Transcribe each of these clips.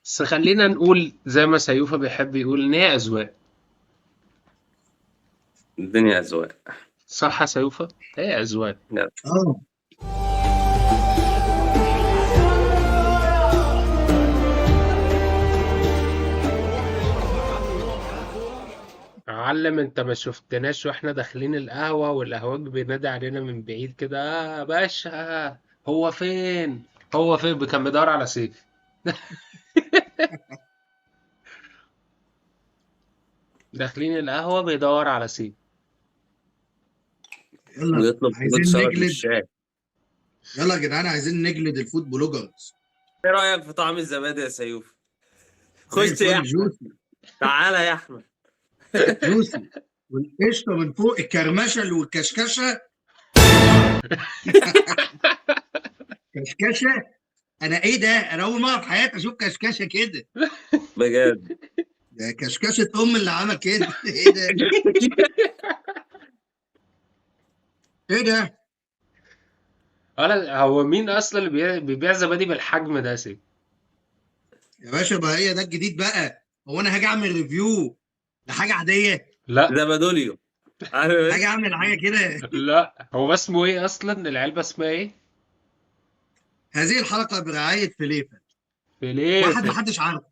بس خلينا نقول زي ما سيوفا بيحب يقول ان هي اذواق. الدنيا أذواق. صح يا سيوفا، هي اذواق. لا. اه معلم انت ما شفتناش واحنا داخلين القهوة والقهوج بينادي علينا من بعيد كده، يا باشا هو فين؟ هو فين؟ كان بيدور على سيف. داخلين القهوة بيدور على سيف. يلا ويطلب كوباية عايزين سلطة نجلد. بالشاي. يلا يا جدعان عايزين نجلد الفود بلوجرز. ايه رأيك في طعم الزبادي يا سيوف؟ زي خش يا الفل، أحمد. جوسي. تعالى يا أحمد. جوسي والقشطه من فوق، الكرمشه والكشكشه. اه كشكشه. انا ايه ده؟ انا اول مره في حياتي اشوف كشكشه كده. بجد. ده كشكشه اللي عمل كده. ايه ده؟ ايه ده؟ ولا هو مين اصلا اللي بيبيع زبادي بالحجم ده يا سيف؟ يا باشا بقى هي ده الجديد بقى. هو انا هاجي اعمل ريفيو لحاجه عاديه؟ لا. زبادوليو. عارف هاجي انت؟ اعمل حاجه كده؟ لا، هو اسمه ايه اصلا؟ العلبة اسمها ايه؟ هذه الحلقه برعايه فليفه. واحد فليفل. محدش عارفه.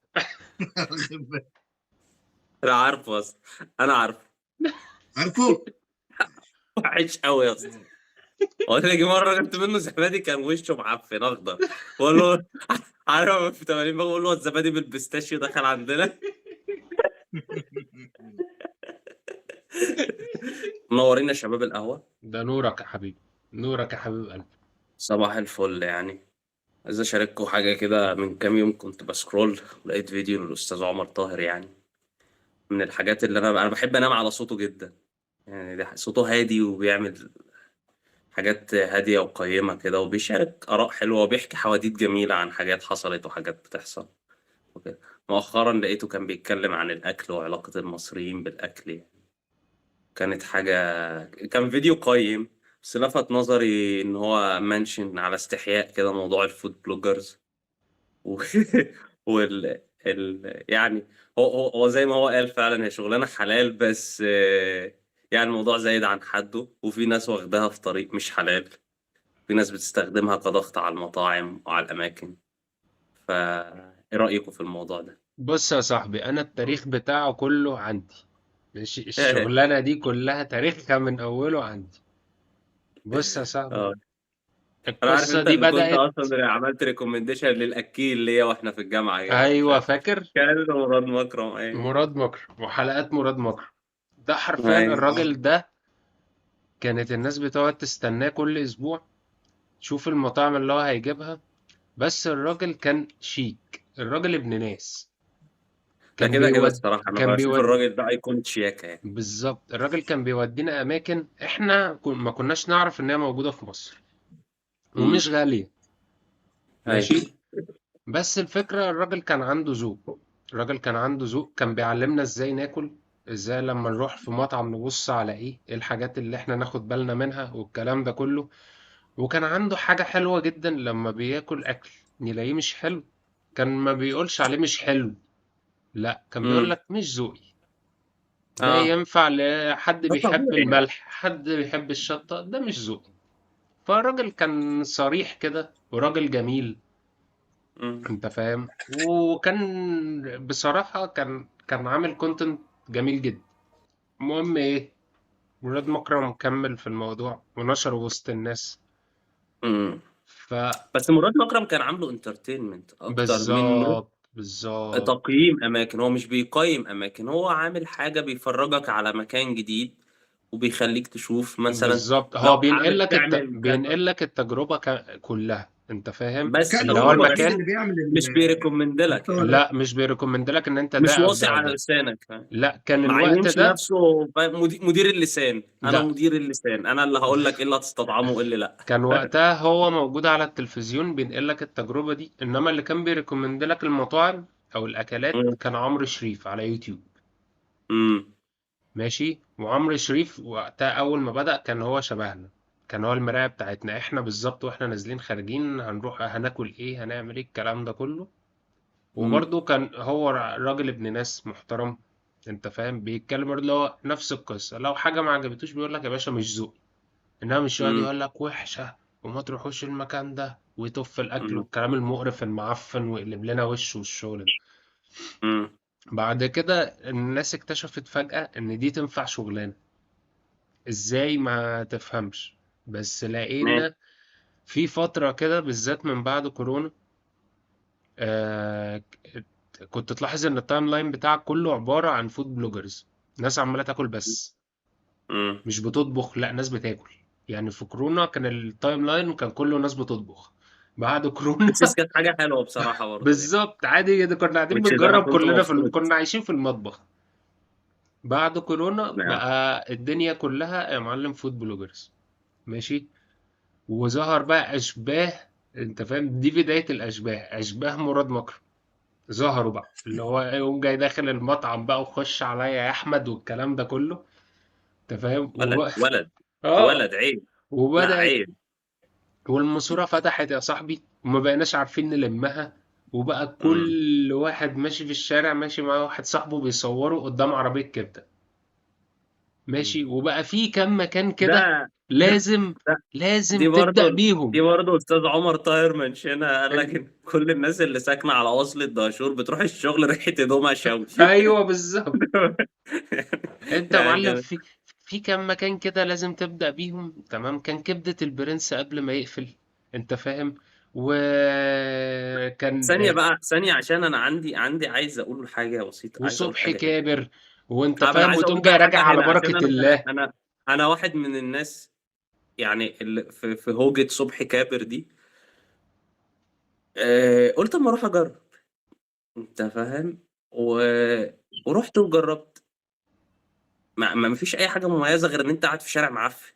انا عارفه اصلا. انا عارفه. عارفه. وحش قوي يا اسطى. هو انا جه مره جبت منه زبادي كان وشه معفن اخضر. بقول له عارف في 80 بقول له الزبادي بالبيستاشيو دخل عندنا. منورين يا شباب القهوه. ده نورك يا حبيبي، نورك يا حبيب قلبي. صباح الفل يعني. عايز اشارككم حاجه كده. من كام يوم كنت بسكرول لقيت فيديو للاستاذ عمر طاهر يعني. من الحاجات اللي انا بحب انام على صوته جدا. يعني ده صوته هادي وبيعمل حاجات هاديه وقيمه كده وبيشارك اراء حلوه وبيحكي حواديت جميله عن حاجات حصلت وحاجات بتحصل وكده. مؤخرا لقيته كان بيتكلم عن الاكل وعلاقه المصريين بالاكل يعني. كانت حاجه. كان فيديو قيم. بس لفت نظري ان هو منشن على استحياء كده موضوع الفود بلوجرز. و... يعني هو زي ما هو قال فعلا هي شغلانه حلال بس يعني الموضوع زايد عن حده وفي ناس واخداها في طريق مش حلال. في ناس بتستخدمها كضغط على المطاعم وعلى الاماكن. ايه رايكم في الموضوع ده؟ بص يا صاحبي، انا التاريخ بتاعه كله عندي. ماشي، الشغلانه دي كلها تاريخها من اوله عندي. بص يا صاحبي، اه. انا عارف القصه انت دي اللي كنت بدات. اصلا عملت ريكومنديشن للاكيل ليا واحنا في الجامعه كده ايوه فاكر. كان مراد مكرم ايه. مراد مكر وحلقات مراد مكر. ده حرفيا ايوه. الراجل ده كانت الناس بتقعد تستناه كل اسبوع، تشوف المطاعم اللي هو هيجيبها. بس الراجل كان شيك، الراجل ابن ناس. ده كان كده كده بيود الصراحه انا كان بشوف بيود الراجل ده ايقونه شياكه يعني. بالظبط، الراجل كان بيودينا اماكن احنا ما كناش نعرف ان هي موجوده في مصر، ومش امم. غاليه. ايوه. ماشي. بس الفكره الراجل كان عنده ذوق. الراجل كان عنده ذوق، كان بيعلمنا ازاي ناكل، ازاي لما نروح في مطعم نبص على إيه الحاجات اللي احنا ناخد بالنا منها والكلام ده كله. وكان عنده حاجه حلوه جدا، لما بياكل اكل نلاقيه مش حلو، كان ما بيقولش عليه مش حلو، لا كان بيقول امم. لك مش ذوقي. ده اه. ينفع لحد ده بيحب طبيعي يعني. الملح، حد بيحب الشطة، ده مش ذوقي. فالراجل كان صريح كده وراجل جميل. امم. انت فاهم، وكان بصراحة كان عامل كونتنت جميل جدا. المهم ايه، مراد مكرم كمل في الموضوع ونشره وسط الناس. امم. بس مراد مكرم كان عامله انترتينمنت اكتر منه فبالظبط بالظبط تقييم اماكن. هو مش بيقيم اماكن، هو عامل حاجه بيفرجك على مكان جديد وبيخليك تشوف مثلا بالظبط هو لو حابب تعمل كذا. بينقل لك التجربة كلها، انت فاهم. بس كان اللي هو هو الوحيد المكان. اللي بيعمل مش بيريكومند لك المحتوى يعني. ده. لا مش بيريكومند لك ان انت ده مش او واصي ده او على ده. لسانك فاهم. لا كان ما الوقت عينش ده. نفسه. فاهم؟ مدير اللسان. انا لا مدير اللسان، انا اللي هقول لك ايه اللي هتستطعمه وايه اللي لا. كان وقتها هو موجود على التلفزيون بينقل لك التجربة دي، انما اللي كان بيريكومند لك المطاعم او الاكلات كان عمرو شريف على يوتيوب. امم. ماشي، وعمرو شريف وقتها اول ما بدأ كان هو شبهنا، كان هو المراية بتاعتنا احنا بالظبط، واحنا نازلين خارجين هنروح هناكل ايه هنعمل ايه الكلام ده كله. وبرضه كان هو راجل ابن ناس محترم، انت فاهم، بيتكلم برضه اللي هو نفس القصه، لو حاجه ما عجبتوش بيقول لك يا باشا مش ذوقي، انما مش يقعد امم يقول لك وحشه وما تروحوش المكان ده ويطف في الاكل امم والكلام المقرف المعفن ويقلب لنا وشه والشغل ده. امم بعد كده الناس اكتشفت فجأة ان دي تنفع شغلانه، ازاي ما تفهمش، بس ماشي. لقينا في فترة كده بالذات من بعد كورونا، آه كنت تلاحظ ان التايم لاين بتاعك كله عبارة عن فود بلوجرز، ناس عمالة تاكل بس، امم مش بتطبخ، لا ناس بتاكل. يعني في كورونا كان التايم لاين كان كله ناس بتطبخ. بعد كورونا which is كانت حاجة حلوة بصراحة برضه يعني. بالظبط عادي جدا، كنا قاعدين which is أنا بنجرب كنت كلنا مبسوط. كنا عايشين في المطبخ. بعد كورونا نعم. بقى الدنيا كلها يا معلم فود بلوجرز، ماشي. وظهر بقى اشباه، انت فاهم، دي بداية الاشباه، اشباه مراد مكرم ظهروا بقى، اللي هو يقوم جاي داخل المطعم بقى وخش عليا يا احمد والكلام ده كله، انت فاهم ولد ولد اه. ولد عيب. لا وبدأت عيب. والماسورة فتحت يا صاحبي وما بقيناش عارفين نلمها، وبقى امم كل واحد ماشي في الشارع ماشي مع واحد صاحبه بيصوره قدام عربية كبدة، ماشي. وبقى في كم مكان كده ده لازم ده لازم دي تبدأ برضه بيهم. دي برضه استاذ عمر طاهر منشنها، قال لك إن- ان كل الناس اللي ساكنه على وصل الدهشور بتروح الشغل ريحه هدومها شوي. ايوه بالظبط. انت يا يعني معلم كده. في كام مكان كده لازم تبدأ بيهم، تمام. كان كبدة البرنس قبل ما يقفل، انت فاهم، وكان ثانيه بقى، ثانيه، عشان انا عندي عايز اقول حاجه بسيطه، عايز اقول وصبحي حاجه هنا. كابر، وانت انا فاهم، عايز وتقوم اقول جاي بقى راجع حاجه على هنا، عشان بركة الله. انا واحد من الناس يعني اللي في هوجة صبحي كابر دي. قلت اما اروح اجرب، انت فاهم، و... ورحت وجربت. ما فيش اي حاجه مميزه غير ان انت قاعد في شارع معفن.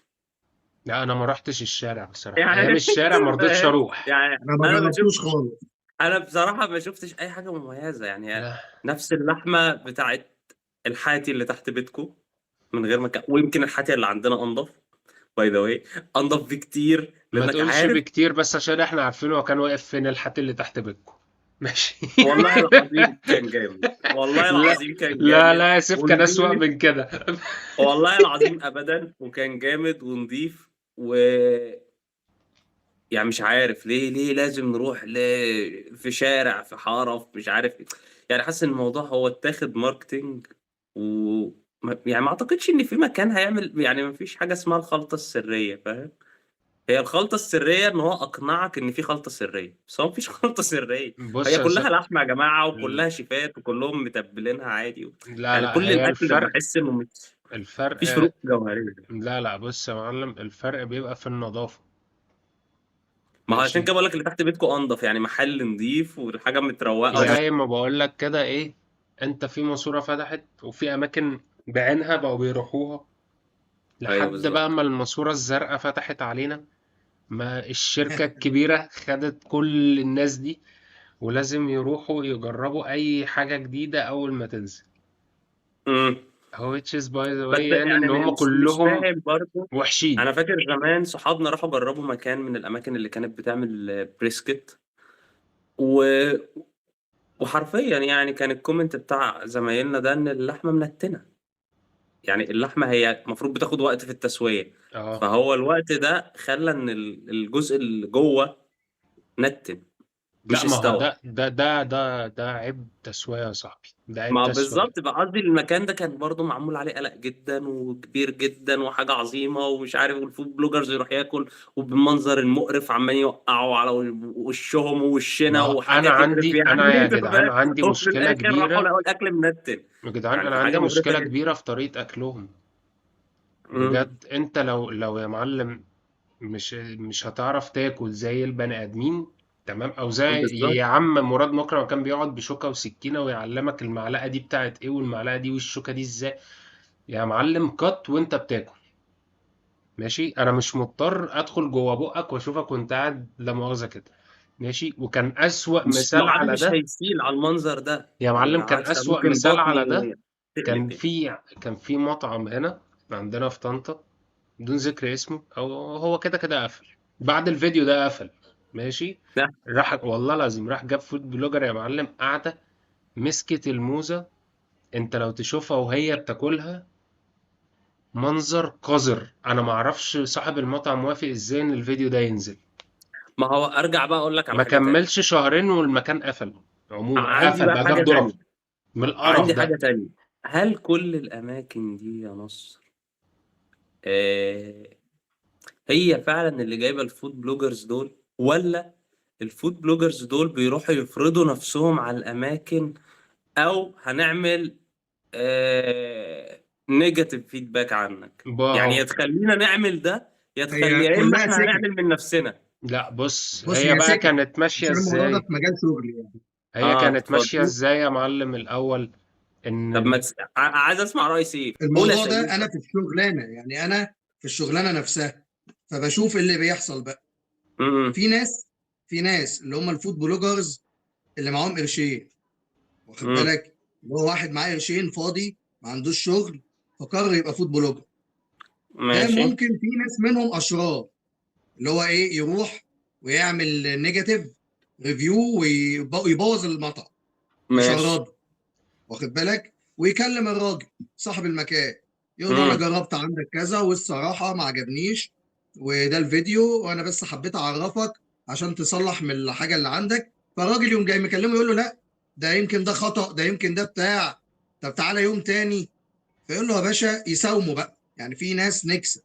لا انا ما رحتش الشارع بصراحة، يعني ايام الشارع ما رضيتش فاهم؟ اروح. يعني انا ما انا جربتوش خالص. انا بصراحه ما شفتش اي حاجه مميزه يعني. هي لا نفس اللحمه بتاعت الحاتي اللي تحت بيتكو، من غير مكان، ويمكن الحاتي اللي عندنا انضف، باي ذا واي، انضف بكتير ما لانك تقولش عارف. بكتير بس عشان احنا عارفين هو كان واقف فين الحات اللي تحت بيتكم، ماشي. والله العظيم كان جامد، والله لا العظيم كان لا جامد لا يا سيف، كان اسوأ ونضيف. من كده. والله العظيم ابدا، وكان جامد ونضيف. و يعني مش عارف ليه لازم نروح في شارع في حارة في مش عارف إيه. يعني حاسس ان الموضوع هو اتاخد ماركتينج. و يعني ما اعتقدش ان في مكان هيعمل، يعني ما فيش حاجة اسمها الخلطة السرية، فاهم؟ هي الخلطة السرية ان هو اقنعك ان في خلطة سرية، بس هو مفيش خلطة سرية. بص هي يا كلها لحمة يا جماعة، وكلها ال- شيفات، وكلهم متبلينها عادي. لا يعني لا كل هي الاكل الفرق، بحس انه مفيش الفرق فروق جوهرية. لا لا بص يا معلم، الفرق بيبقى في النظافة، ما هو عشان ماشي. كده بقول لك اللي تحت بيتكم انضف، يعني محل نضيف والحاجة متروقة زي ما بقول لك كده ايه، انت في ماسورة فتحت وفي اماكن بعينها بقوا بيروحوها، ايوه لحد بقى بالظبط. ما الماسورة الزرقاء فتحت علينا، ما الشركة الكبيرة خدت كل الناس دي، ولازم يروحوا يجربوا أي حاجة جديدة أول ما تنزل. امم which is by the بس way يعني إن يعني هم مش كلهم فاهم برضه. وحشين. انا فاكر زمان صحابنا راحوا جربوا مكان من الاماكن اللي كانت بتعمل بريسكت، و... وحرفيا يعني كان الكومنت بتاع زمايلنا ده ان اللحمه منتنه. يعني اللحمه هي المفروض بتاخد وقت في التسويه، اه فهو الوقت ده خلى ان الجزء اللي جوه نتن، لا مش ما هو استوى. ده عيب تسوية يا صاحبي، ده عيب ما تسوية. بالظبط بقى، قصدي المكان ده كان برضه معمول عليه قلق جدا وكبير جدا وحاجه عظيمه ومش عارف، والفود بلوجرز يروح ياكل وبالمنظر المقرف عمال يوقعوا على وشهم ما ووشنا هو أنا وحاجات يقرف عندي أنا يعني. يا أنت جدعان فاهم؟ عندي وفي مشكلة الاخر راحوا كبيرة، لقوا الاكل منتن. يا جدعان يعني أنا عندي فحاجه مقرفه مشكلة جدا. كبيرة في طريقة أكلهم. امم بجد أنت لو يا معلم مش هتعرف تاكل زي البني ادمين، تمام، او زي بالظبط. يا عم مراد مكرم كان بيقعد بشوكة وسكينة ويعلمك المعلقة دي بتاعت ايه والمعلقة دي والشوكة دي ازاي، يا معلم قط وانت بتاكل، ماشي. انا مش مضطر ادخل جوه بقك واشوفك وانت قاعد لا مؤاخذة كده، ماشي. وكان اسوأ مش مثال العادي، على مش ده، هيسيل على المنظر ده يا يعني، معلم كان بالعكس اسوأ ممكن مثال على بطني ده. كان تقلب يعني. في كان في مطعم هنا عندنا في طنطا، بدون ذكر اسمه، او هو كده كده قفل بعد الفيديو ده قفل، ماشي. لا راح والله العظيم راح جاب فود بلوجر يا معلم، قاعدة مسكت الموزة، انت لو تشوفها وهي بتاكلها منظر قذر. انا معرفش صاحب المطعم وافق ازاي ان الفيديو ده ينزل. ما هو ارجع بقى اقول لك على ما حاجه تانية. كملش شهرين والمكان قفل، عموما عندي قفل بقى بقى، حاجه جاب ضرف تانية. من القرف عندي حاجه ده. تانية. هل كل الاماكن دي يا نصر آه هي فعلا اللي جايبه الفود بلوجرز دول، ولا الفود بلوجرز دول بيروحوا يفرضوا نفسهم على الاماكن، او هنعمل نيجاتيف فيدباك عنك؟ يعني اهو. يا تخلينا نعمل ده، هي يا اما كلها احنا سكك. هنعمل من نفسنا. لا بص، بص هي هي بقى سكك، كانت ماشية عشان الموضوع ده ازاي. في مجال شغلي يعني. هي اه كانت ماشية اتفضل. ازاي يا معلم الاول، ان طب ما عايز اسمع رأي سيف، قول يا الموضوع سيف. ده انا في الشغلانه، يعني انا في الشغلانه نفسها، فبشوف اللي بيحصل بقى. امم في ناس في ناس اللي هم الفود بلوجرز اللي معاهم قرشين، واخد امم بالك؟ اللي هو واحد معاه قرشين فاضي ما عندوش شغل، فقرر يبقى فود بلوجر. ده ماشي. ممكن في ناس منهم اشرار، اللي هو ايه، يروح ويعمل نيجاتيف ريفيو ويبوظ المطعم، ماشي. يشرده، واخد بالك؟ ويكلم الراجل صاحب المكان، يقول له انا امم جربت عندك كذا والصراحه ما عجبنيش، وده الفيديو وانا بس حبيت اعرفك عشان تصلح من الحاجه اللي عندك. فالراجل يوم جاي مكلمه يقول له لا، ده يمكن ده خطأ، ده يمكن ده بتاع، طب تعالى يوم تاني. فيقول له يا باشا يساوموا بقى، يعني في ناس نكسه،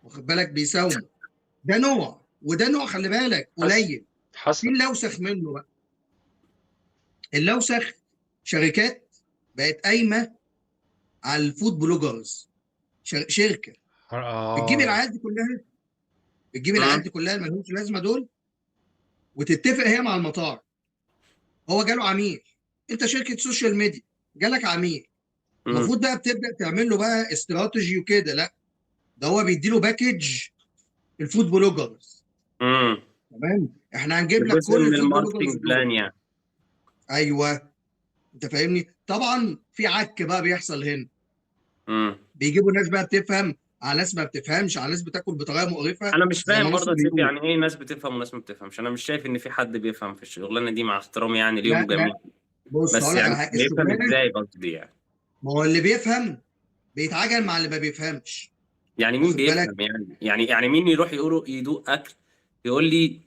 واخد بالك؟ بيساوموا. ده نوع، وده نوع خلي بالك حصل. قليل. في حصل. اللوسخ منه بقى. اللوسخ شركات بقت قايمه على الفود بلوجرز، شركه بتجيب اه. العيال دي كلها، بتجيب العيال امم دي كلها اللي مالهمش لازمه دول، وتتفق هي مع المطاعم. هو جاله عميل، انت شركه سوشيال ميديا، جالك عميل، امم المفروض بقى بتبدا تعمل له بقى استراتيجي وكده. لا، ده هو بيدي له باكج الفود بلوجرز. امم تمام، احنا هنجيب لك جزء كل من الفود بلوجرز الماركتنج دول. بلان يعني. ايوه، انت فاهمني؟ طبعا في عك بقى بيحصل هنا، امم بيجيبوا ناس بقى بتفهم على ناس ما بتفهمش، على ناس بتاكل بطريقه مقرفه انا مش زي ما فاهم برضه نصر يا سيف، بيقول. يعني ايه ناس بتفهم وناس ما بتفهمش؟ انا مش شايف ان في حد بيفهم في الشغلانه دي، مع احترامي يعني لا ليهم لا، جميعا. بص بس هقول لك على يعني حاجه، بيفهم الشغلانه، ازاي قصدي يعني؟ ما هو اللي بيفهم بيتعجل مع اللي ما بيفهمش، يعني مين واخد بيفهم؟ بالك؟ يعني مين يروح يدوق اكل يقول لي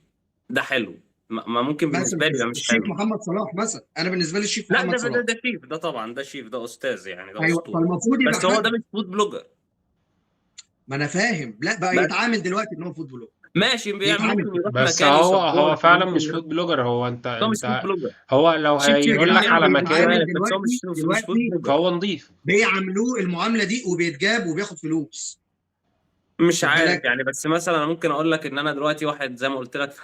ده حلو، ما ممكن مثلا بالنسبه لي يبقى مش الشيف حلو. محمد صلاح مثلا، انا بالنسبه لي الشيف لا محمد ده صلاح. ده شيف، ده طبعا ده شيف، ده استاذ يعني، ده ايوه، اسطوره. فالمفروض يبقى بس هو ده حد، مش فود بلوجر. ما انا فاهم، لا بقى بس يتعامل دلوقتي ان هو فود بلوجر، ماشي، بيتعامل ممكن كده. يروح بس مكان هو يسبورت، فعلا ممكن مش يروح. فود بلوجر. هو انت هو مش فود انت بلوجر. هو لو شيف يا هيقول لك جدعان على بيتعامل مكان بس هو دلوقتي مش فود دلوقتي، بلوجر. فهو نضيف. بيعاملوه المعامله دي وبيتجاب وبياخد فلوس، مش واخد عارف بالك؟ يعني، بس مثلا انا ممكن اقول لك ان انا دلوقتي واحد زي ما قلت لك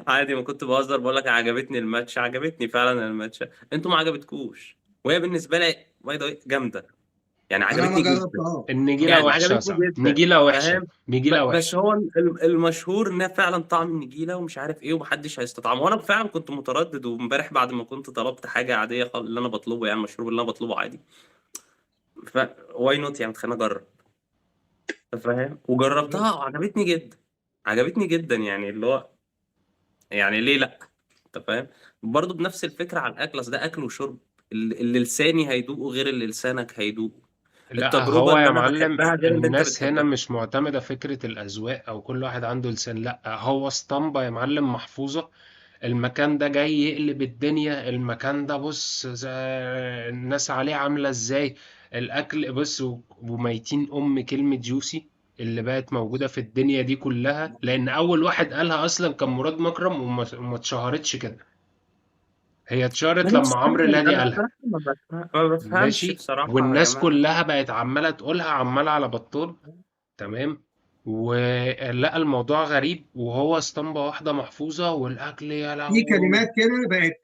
عادي، ما كنت بهزر بقول لك عجبتني الماتش، عجبتني فعلا الماتش، انتوا ما عجبتكوش، وهي بالنسبه لي باي ذا جامده، يعني انا ما عجبتني جدا. جربتها. النجيلة يعني وحشة يا عجبتني صاحبي، جدا. نجيلة وحشة، فاهم؟ نجيلة بس وحشة. هو المشهور ان فعلا طعم النجيله ومش عارف ايه، ومحدش هيستطعمه، وانا فعلا كنت متردد. وامبارح بعد ما كنت طلبت حاجه عاديه خالص، اللي انا بطلبه يعني المشروب اللي انا بطلبه عادي، ف واي نوت يعني، خلينا اجرب. فاهم؟ وجربتها وعجبتني جدا، عجبتني جدا، يعني اللي هو يعني ليه لا؟ انت فاهم؟ برضه بنفس الفكره على الاكل، اصل ده اكل وشرب، اللي لساني هيدوقه غير اللي لسانك هيدوقه، لا التجربه هو اللي يا انا معلم، بحبها غير اللي انت الناس هنا بتحبها. مش معتمدة فكرة الأذواق أو كل واحد عنده لسان. لا، هو اسطمبة يا معلم محفوظة. المكان ده جاي يقلب الدنيا، المكان ده بص الناس عليه عاملة ازاي. الأكل بص وميتين كلمة جوسي اللي بقت موجودة في الدنيا دي كلها، لأن أول واحد قالها أصلا كان مراد مكرم، وما اتشهرتش كده. هي اتشهرت انا لما مش عمرو فاهم، الهادي انا قالها. بصراحه ما بفهمش ماشي. بصراحه يا والناس جماعه. كلها بقت عمالة تقولها، عمالة على بطال. تمام. ولقى الموضوع غريب، وهو اسطمبة واحدة محفوظة، والأكل يا في لهوي. كلمات كده بقت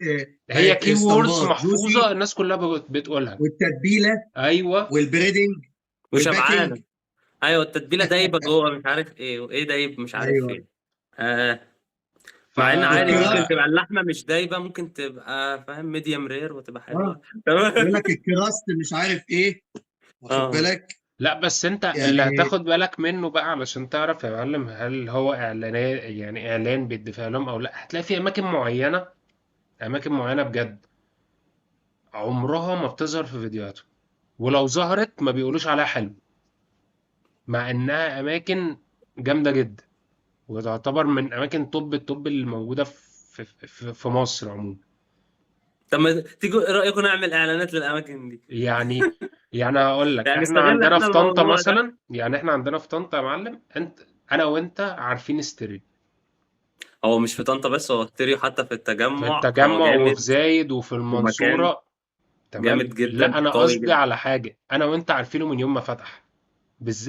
هي بقت كي ووردز اسطمبات محفوظة، جوسي، الناس كلها بتقولها. والتتبيله أيوه. والبريدنج والباكينج. وشبعانه. ايوه التتبيله دايبه جوه، مش عارف ايه وايه دايب، مش عارف ايوه، فين. آه. ف مع ان عادي ممكن والكراست. تبقى اللحمه مش دايبه، ممكن تبقى فاهم ميديوم رير وتبقى اه، حلوه. تمام. يقول لك الكراست مش عارف ايه، واخد اه. بالك؟ لا بس انت اللي يعني هتاخد بالك منه بقى علشان تعرف يا معلم هل هو اعلانات، يعني اعلان بيدفع لهم او لا. هتلاقي في اماكن معينة، اماكن معينة بجد عمرها ما بتظهر في فيديوهاتهم، ولو ظهرت ما بيقولوش عليها حلو، مع انها اماكن جامدة جدا، وتعتبر من اماكن توب التوب اللي موجودة في مصر عموما. طب ما تيجي، ايه رايكم نعمل اعلانات للاماكن دي؟ يعني يعني هقول لك يعني احنا استغل عندنا احنا في طنطا الموضوع ده. مثلا، يعني احنا عندنا في طنطا يا معلم، انا وانت عارفين استري هو مش في طنطا بس، هو ستيريو حتى في في التجمع هو التجمع وفي جامد، زايد وفي ومكان المنصورة. تمام. جامد جدا لا انا قوي قصدي جدا. على حاجة انا وانت عارفينه من يوم ما فتح،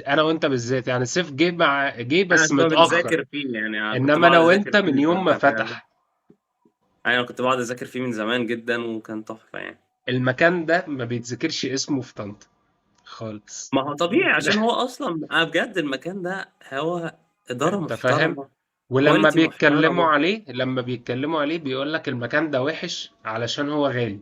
انا وانت بالذات، يعني سيف جه انا بس كنت متأخر، بنذاكر فيه يعني، أنا كنت انما انا بقعد وانت اذاكر من فيه يوم ما فكان حاجه. فتح. ايوه كنت بقعد اذاكر فيه من زمان جدا وكان تحفه يعني. المكان ده ما بيتذكرش اسمه في طنطا خالص. ما هو طبيعي عشان هو اصلا، أنا بجد المكان ده هو اداره انت فاهم. محترمه، ولما كواليتي بيتكلموا محترمه. عليه لما بيتكلموا عليه بيقول لك المكان ده وحش علشان هو غالي.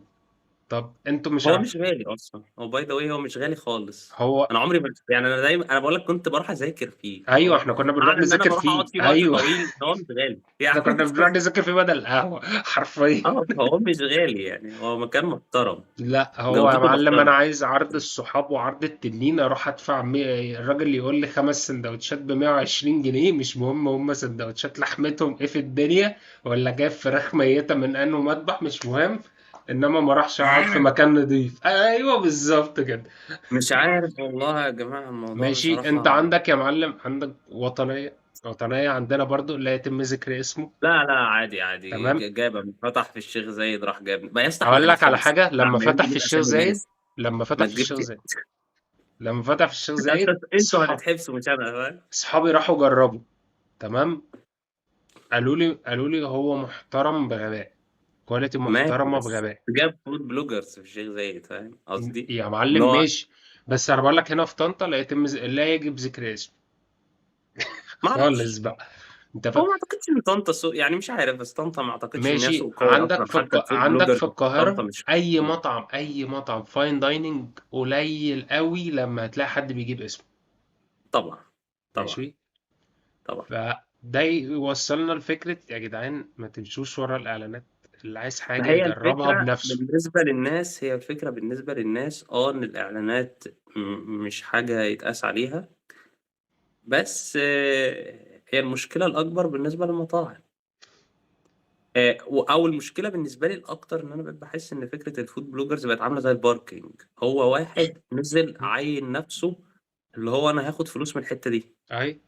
طب انتوا مش هو عارف. مش غالي اصلا، هو باي ذا واي هو مش غالي خالص. هو انا عمري ما يعني، انا دايما انا بقول لك كنت بروح اذاكر فيه، ايوه فهو احنا كنا بنروح معنى ان انا نذاكر بروح اقعد فيه، فيه وقت ايوه. طويل هو مش غالي احنا يعني. كنا بنروح نذاكر فيه بدل القهوة حرفيا. اه هو مش غالي يعني، هو مكان محترم، لا هو يا جودته معلم انا محترمه. عايز عرض الصحاب وعرض التنين، اروح ادفع الراجل يقول لي 5 سندوتشات ب 120 جنيه، مش مهم هم سندوتشات لحمتهم ايه في الدنيا، ولا جايب فراخ ميتة من انه مذبح، مش مهم، انما ما راحش اقعد في عارف. مكان نضيف. ايوه بالظبط كده. مش عارف والله يا جماعه، الموضوع ماشي. انت بصراحه. عندك يا معلم عندك وطنية، وطنية عندنا برضو لا يتم ذكر اسمه. لا لا، عادي عادي، تمام. جابه فتح في الشيخ زايد راح جاب، ما يستح، ما هقول لك على هنتحبس حاجة، احنا لما عمالين فتح في نجيب الشيخ اسامي زايد، ناس. لما فتح ما في الشيخ تجيبش. زايد لما فتح في الشيخ لا، زايد انتوا هتتحبسوا مش انا، فاهم؟ صحابي راحوا جربوا. تمام. قالوا لي هو محترم بغباء، كواليتي ماشي محترمة بس بغباء. جاب فود بلوجرز في الشيخ زايد، فاهم قصدي؟ يا اللي معلم هو ماشي، بس انا بقول لك هنا في طنطا لا يجب ذكر اسمه ما خالص اعرفش. بقى. انت هو ما اعتقدش ان طنطا سوق يعني، مش عارف، بس طنطا ما اعتقدش ان هي ماشي. سوق قوي اصلا، حتى الفود عندك بلوجرز في في طنطا القاهرة مش كتير. اي مطعم فاين دايننج قليل قوي لما هتلاقي حد بيجيب اسمه. طبعا طبعا ماشي. طبعا. فده يوصلنا لفكرة يا جدعان ما تمشوش ورا الإعلانات، اللي عايز ما حاجة هي يجربها الفكره بنفسه. بالنسبه للناس، هي الفكره بالنسبه للناس ان الاعلانات مش حاجه يتقاس عليها، بس هي المشكله الاكبر بالنسبه للمطاعم. او المشكله بالنسبه لي الاكتر ان انا بقيت بحس ان فكره الفود بلوجرز بقت عامله زي الباركينج، هو واحد نزل عين نفسه اللي هو انا هاخد فلوس من الحته دي. أي.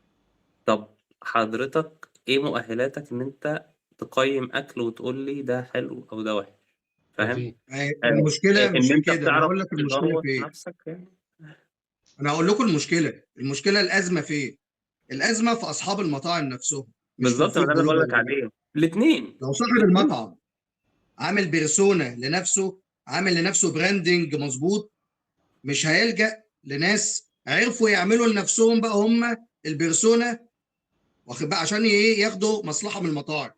طب حضرتك ايه مؤهلاتك ان انت تقيم اكل وتقول لي ده حلو او ده وحش؟ ما فاهم؟ في. المشكله ان مش في انت كده، انا بتعرف هقول لك المشكله تجروت في ايه. نفسك يعني. انا هقول لكم المشكله الازمه في ايه. الازمه في اصحاب المطاعم نفسهم، مش في بالظبط، ما ده الفود اللي بقول بلوجر. لك عليه، الاثنين لو صاحب الاثنين. المطعم عامل بيرسونا لنفسه، عامل لنفسه براندنج مظبوط، مش هيلجأ لناس عرفوا يعملوا لنفسهم بقى هم البيرسونا، واخد بقى، عشان ايه؟ ياخدوا مصلحه من المطاعم.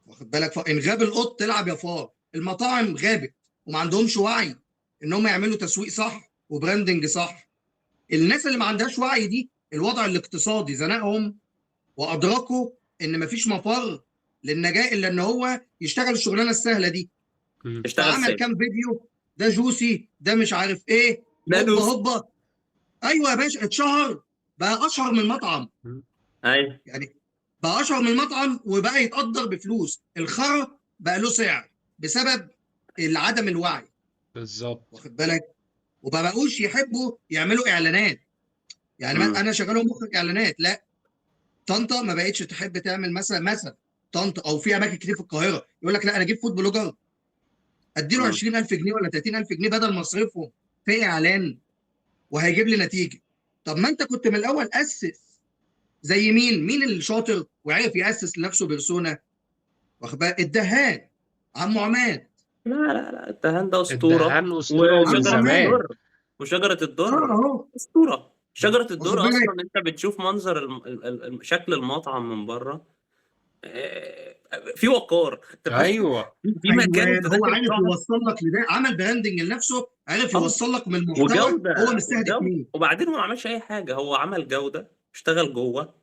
واخد بالك؟ فان غاب القط تلعب يا فار. المطاعم غابت وما عندهمش وعي ان هم يعملوا تسويق صح وبراندنج صح. الناس اللي ما عندهاش وعي دي الوضع الاقتصادي زنقهم، وادركوا ان مفيش مفر للنجاه الا ان هو يشتغل الشغلانه السهله دي. مم. اشتغل فعمل سالك. كام فيديو، ده جوسي، ده مش عارف ايه، ده هوبا لوس. هوبا. ايوه يا باشا، اتشهر، بقى اشهر من المطعم. مم. يعني بقى اشهر من المطعم وبقى يتقدر بفلوس. الخرا بقى له سعر بسبب عدم الوعي. بالظبط. واخد بالك؟ وما بقوش يحبوا يعملوا اعلانات. يعني امم انا شغال مخرج اعلانات، لا. طنطا ما بقتش تحب تعمل مثلا طنطا، او في اماكن كتير في القاهره يقول لك لا، انا اجيب فود بلوجر اديله امم 20,000 جنيه ولا 30,000 جنيه بدل مصرفهم في اعلان، وهيجيب لي نتيجه. طب ما انت كنت من الاول اسس. زي مين اللي شاطر وعرف ياسس لنفسه بيرسونا؟ واخد بالك؟ الدهان، عم عماد. لا لا لا، الدهان ده اسطوره. الدهان أسطورة ومن عم وشجره عماد، زمان. الدر، وشجره الدر اهو. اسطوره. شجره واخد الدر اصلا بالك؟ انت بتشوف منظر شكل المطعم من بره، في وقار، انت فاهم؟ ايوه في مكان ايوه، انت هو داخل عارف تقعد. يوصل لك لده، عمل براندنج لنفسه، عارف اه، يوصل لك من المحتوى هو وجوده مستهدف وجوده، مين. وبعدين هو ما عملش اي حاجه، هو عمل جوده، اشتغل جوه،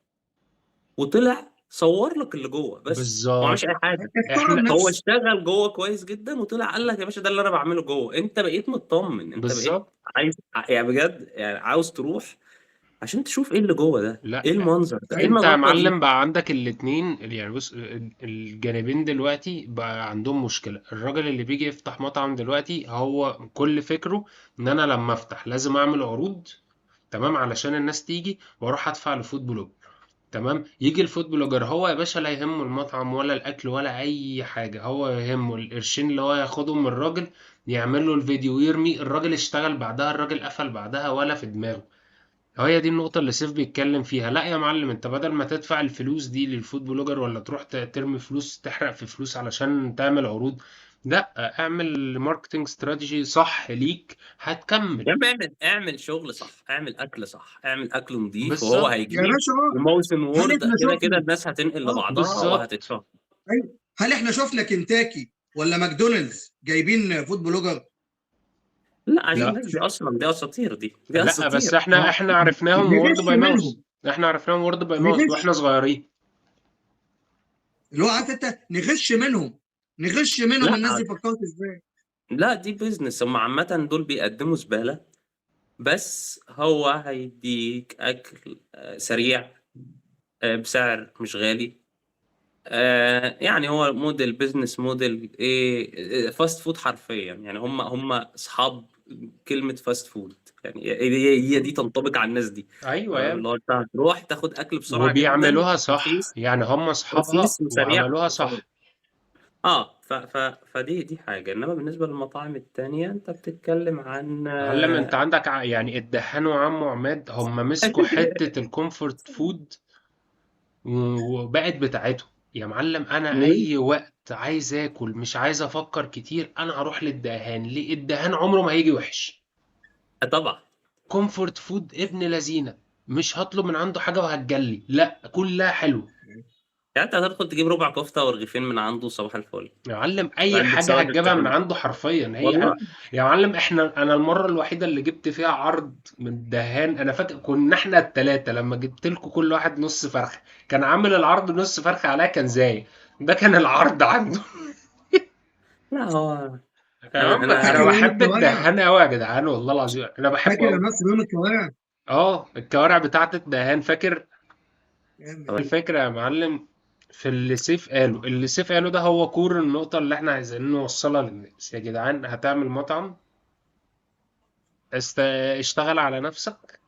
وطلع صور لك اللي جوه بس، هو ما عملش بالظبط. اي حاجه. اختار احنا هو نفسه. اشتغل جوه كويس جدا وطلع قال لك يا باشا ده اللي انا بعمله جوه، انت بقيت مطمن، انت بقيت بالظبط. عايز، يعني بجد يعني عاوز تروح عشان تشوف ايه اللي جوه ده، لا، ايه المنظر ده، ايه ايوه انت يا النظافه دي. معلم بقى عندك الاتنين، يعني بص الجانبين دلوقتي بقى عندهم مشكلة. الراجل اللي بيجي يفتح مطعم دلوقتي هو كل فكره ان انا لما افتح لازم اعمل عروض، تمام، علشان الناس تيجي واروح ادفع لفود بلوج. تمام، يجي الفود بلوجر هو يا باشا لا يهمه المطعم ولا الاكل ولا اي حاجة، هو يهمه القرشين اللي هو ياخدهم من الراجل، يعمل له الفيديو ويرمي. الراجل اشتغل بعدها، الراجل قفل بعدها، ولا في دماغه. هي دي النقطة اللي سيف بيتكلم فيها. لا يا معلم، انت بدل ما تدفع الفلوس دي للفود بلوجر، ولا تروح ترمي فلوس تحرق في فلوس علشان تعمل عروض، لا، اعمل ماركتنج استراتيجي صح ليك هتكمل. يا عم اعمل شغل صح، اعمل اكل صح، اعمل اكل نظيف وهو بالظبط. يا هيجيب. باشا وموسم هل وورد احنا كده كده شفنا الناس هتنقل اه لبعضها بالظبط. وهتتشهر. ايوه، هل احنا شفنا كنتاكي ولا ماكدونالدز جايبين فود بلوجر؟ لا عشان لا، الناس دي اصلا دي اساطير، دي لا، بس اساطير. احنا عرفناهم وورد نغش باي ماوث. منهم. احنا عرفناهم وورد باي ماوث نغش، واحنا صغيرين. اللي هو عارف انت، نغش منهم، نغش منهم. لا الناس دي فكرت ازاي؟ لا دي بيزنس، هم عامة دول بيقدموا زبالة، بس هو هيديك اكل سريع، بسعر مش غالي. يعني هو موديل بيزنس موديل ايه، فاست فود حرفيا، يعني هم اصحاب كلمة فاست فود، يعني هي دي تنطبق على الناس دي. ايوه تمام، يا، اللي هو انت هتروح تاخد اكل بسرعة جدا، وبيعملوها صح، رخيص، يعني هم اصحابها رخيص وسريع وعملوها وخلاص. صح. اه فدي حاجة، انما بالنسبة للمطاعم التانية انت بتتكلم عن معلم انت عندك يعني الدهان وعمو عماد هم مسكوا حتة الكومفورت فود وبقت بتاعته. يا معلم انا اي وقت عايز اكل مش عايز افكر كتير، انا هروح للدهان. ليه؟ الدهان عمره ما هيجي وحش. طبعا. كومفورت فود ابن لذينه، مش هطلب من عنده حاجة وهتجلي، لا كلها حلو. يعني انت هتدخل تجيب ربع كفتة ورغيفين من عنده صباح الفل، يا معلم اي وعلبة حاجة سواد هتجيبها من الطحين. عنده حرفيا هي. والله. يا معلم انا المرة الوحيدة اللي جبت فيها عرض من الدهان، انا فاكر كنا احنا التلاتة لما جبت لكم كل واحد نص فرخة، كان عامل العرض نص فرخة عليها كان زي ده كان العرض عنده. لا هو يا انا عم انا فاكر انا انا يوم بحب الكوارع؟ الدهان قوي يا جدعان، والله العظيم انا بحبه فاكر يا قوي. مصر يوم الكوارع؟ اه، الكوارع بتاعت الدهان فاكر. جامد. الفكرة يا معلم في اللي سيف قاله ده هو كور النقطة اللي احنا عايزين نوصلها للناس. يا جدعان هتعمل مطعم، اشتغل على نفسك،